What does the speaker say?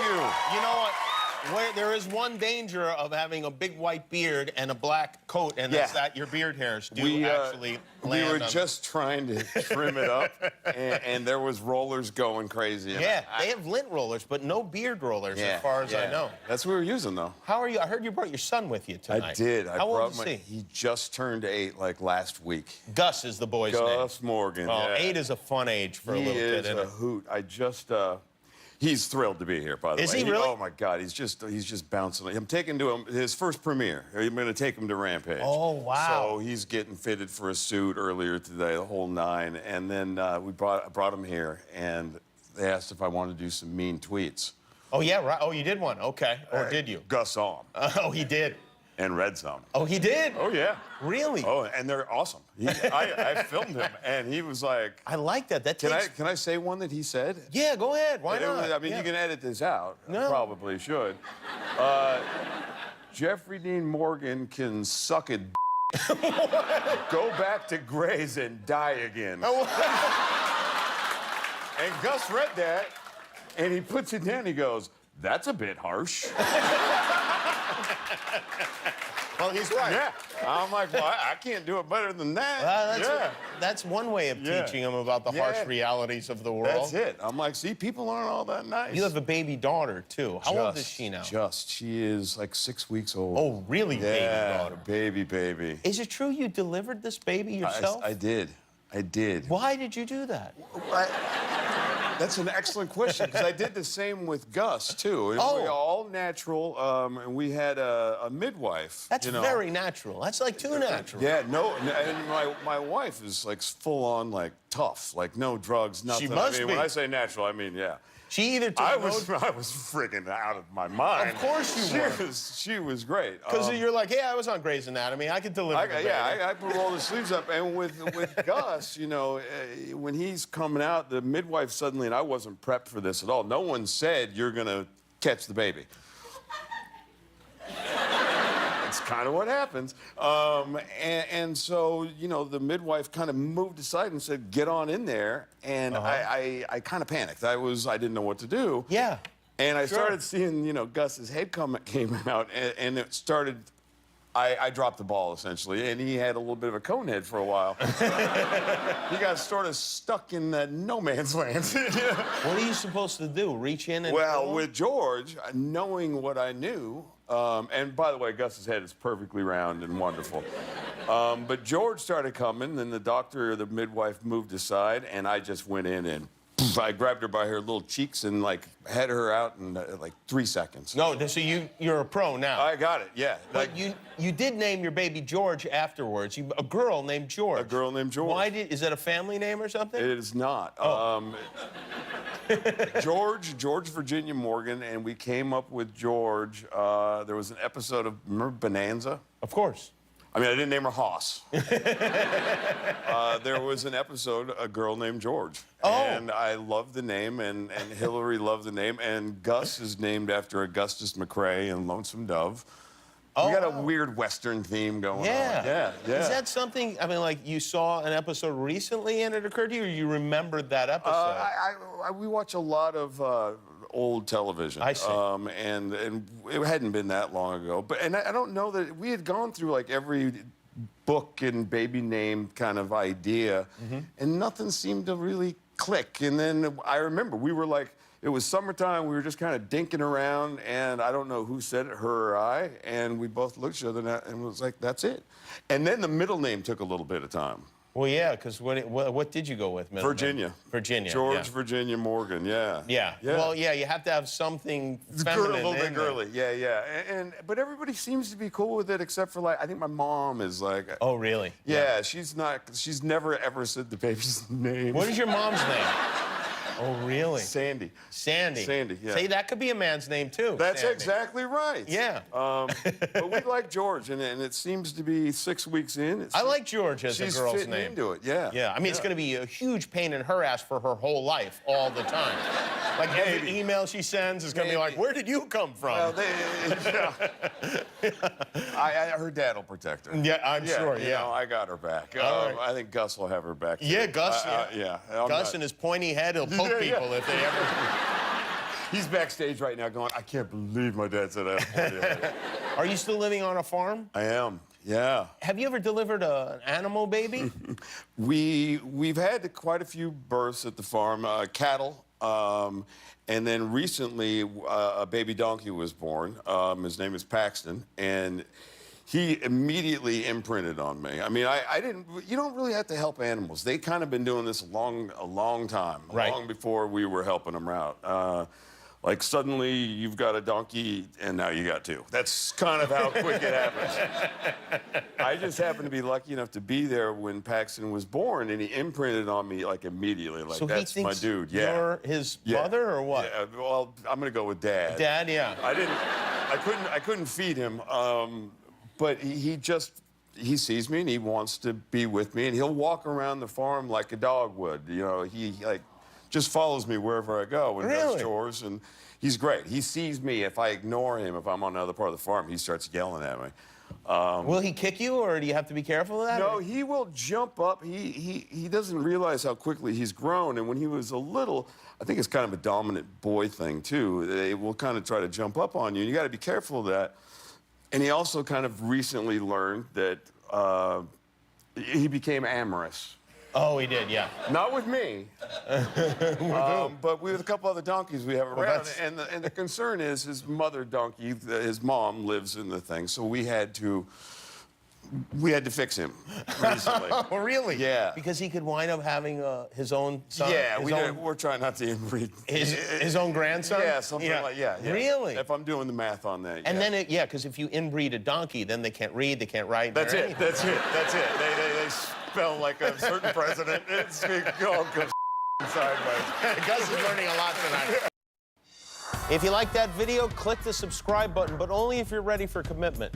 you. You know what? There is one danger of having a big white beard and a black coat, and that's that your beard hairs do actually land We were on just trying to trim it up, and there was rollers going crazy. Yeah, they have lint rollers, but no beard rollers, as far as I know. That's what we were using, though. How are you? I heard you brought your son with you tonight. I did. How old is he? He just turned 8, like, last week. Gus is the boy's name. Gus Morgan. Oh, 8 is a fun age for a little kid, isn't He it? is a hoot. I just, he's thrilled to be here, by the way. Is he really? Oh, my God. He's just bouncing. I'm taking to him his first premiere. I'm going to take him to Rampage. Oh, wow. So he's getting fitted for a suit earlier today, the whole 9. And then we brought him here, and they asked if I wanted to do some mean tweets. Oh, yeah, right. Oh, you did one. Okay. Or did you? Gus saw him. Oh, he did. And read some. Oh, he did? Oh, yeah. Really? Oh, and they're awesome. I filmed him, and he was like... I like that. That Can takes... can I say one that he said? Yeah, go ahead. Why not? I mean, you can edit this out. No. Probably should. Jeffrey Dean Morgan can suck it. Go back to Grey's and die again. Oh, And Gus read that, and he puts it down. He goes, "That's a bit harsh." well, he's right. Yeah. I'm like, well, I can't do it better than that. That's one way of teaching him about the harsh realities of the world. That's it. I'm like, see, people aren't all that nice. You have a baby daughter, too. How old is she now? She is like 6 weeks old. Oh, really, baby daughter? Baby. Is it true you delivered this baby yourself? I did. Why did you do that? That's an excellent question, because I did the same with Gus, too. We all natural, and we had a midwife. That's very natural. That's like too natural. Yeah, no, and my wife is like full-on, like, tough, like no drugs, nothing. She must be. When I say natural, I mean, yeah. She either took I was friggin' out of my mind. Of course you were. She was great. Because you're like, yeah, I was on Grey's Anatomy. I could deliver the baby. I put all the sleeves up. And with Gus, you know, when he's coming out, the midwife suddenly, and I wasn't prepped for this at all, no one said you're going to catch the baby. That's kind of what happens. And so, you know, the midwife kind of moved aside and said, get on in there. And I kind of panicked. I didn't know what to do. Yeah. And I started seeing, you know, Gus's head came out, and it started... I dropped the ball, essentially, and he had a little bit of a cone head for a while. He got sort of stuck in no man's land. What are you supposed to do? Reach in and... Well, with George, knowing what I knew, and by the way, Gus's head is perfectly round and wonderful. But George started coming, and the doctor or the midwife moved aside, and I just went in and I grabbed her by her little cheeks and, like, had her out in, like, 3 seconds. No, so you're a pro now. I got it, yeah. But you did name your baby George afterwards. A girl named George. A girl named George. Is that a family name or something? It is not. Oh. George Virginia Morgan, and we came up with George. There was an episode of, remember Bonanza? Of course. I mean, I didn't name her Hoss. There was an episode, a girl named George. Oh. And I loved the name, and Hillary loved the name, and Gus is named after Augustus McCrae and Lonesome Dove. We got a weird Western theme going on. Yeah. Is that something, I mean, like, you saw an episode recently and it occurred to you, or you remembered that episode? We watch a lot of old television. I see. And it hadn't been that long ago. And I don't know that we had gone through, like, every book and baby name kind of idea, and nothing seemed to really click. And then I remember we were like, it was summertime, we were just kind of dinking around, and I don't know who said it, her or I, and we both looked at each other and was like, that's it. And then the middle name took a little bit of time. Well, yeah, because what did you go with? Virginia. Virginia. George Virginia Morgan, yeah. Well, yeah, you have to have something feminine. A little bit girly, yeah. But everybody seems to be cool with it, except for, like, I think my mom is like... Oh, really? Yeah, she's never ever said the baby's name. What is your mom's name? Oh, really? Sandy. Sandy. Sandy, yeah. See, that could be a man's name, too. That's Sandy. exactly right. Yeah. But we like George, and it seems to be 6 weeks in. I like George as a girl's name. She's fitting into it, yeah. Yeah, I mean, it's going to be a huge pain in her ass for her whole life, all the time. Like, every email she sends is going to be like, where did you come from? Well, her dad will protect her. Yeah, I'm sure, You know, I got her back. I think Gus will have her back, too. Yeah, Gus, yeah. Gus and his pointy head, he'll poke people if they ever... He's backstage right now going, I can't believe my dad said that. Are you still living on a farm? I am, yeah. Have you ever delivered an animal baby? We've had quite a few births at the farm, cattle, and then recently a baby donkey was born. His name is Paxton, and he immediately imprinted on me. I mean, I didn't. You don't really have to help animals. They kind of been doing this a long time, right. long before we were helping them out. Like suddenly you've got a donkey and now you got two. That's kind of how quick it happens. I just happened to be lucky enough to be there when Paxton was born, and he imprinted on me like immediately. Like, so that's he my thinks dude. Yeah. You're his mother or what? Yeah, well, I'm gonna go with Dad. Dad, yeah. I couldn't feed him, but he sees me and he wants to be with me, and he'll walk around the farm like a dog would. You know, he like just follows me wherever I go and does chores, and he's great. He sees me. If I ignore him, if I'm on another part of the farm, he starts yelling at me. Will he kick you, or do you have to be careful of that? No, he will jump up. He doesn't realize how quickly he's grown, and when he was a little, I think it's kind of a dominant boy thing too. They will kind of try to jump up on you, and you got to be careful of that. And he also kind of recently learned that he became amorous. Oh, he did, yeah. Not with me, but with a couple other donkeys we have around. And the concern is his mother donkey, his mom, lives in the thing, so we had to fix him recently. Oh, really? Yeah. Because he could wind up having his own son? Yeah, we're trying not to inbreed. His own grandson? Yeah, something like, yeah. Really? If I'm doing the math on that, And then, because if you inbreed a donkey, then they can't read, they can't write. That's it. They spell like a certain president. It's all goes sideways. Gus is learning a lot tonight. If you like that video, click the subscribe button, but only if you're ready for commitment.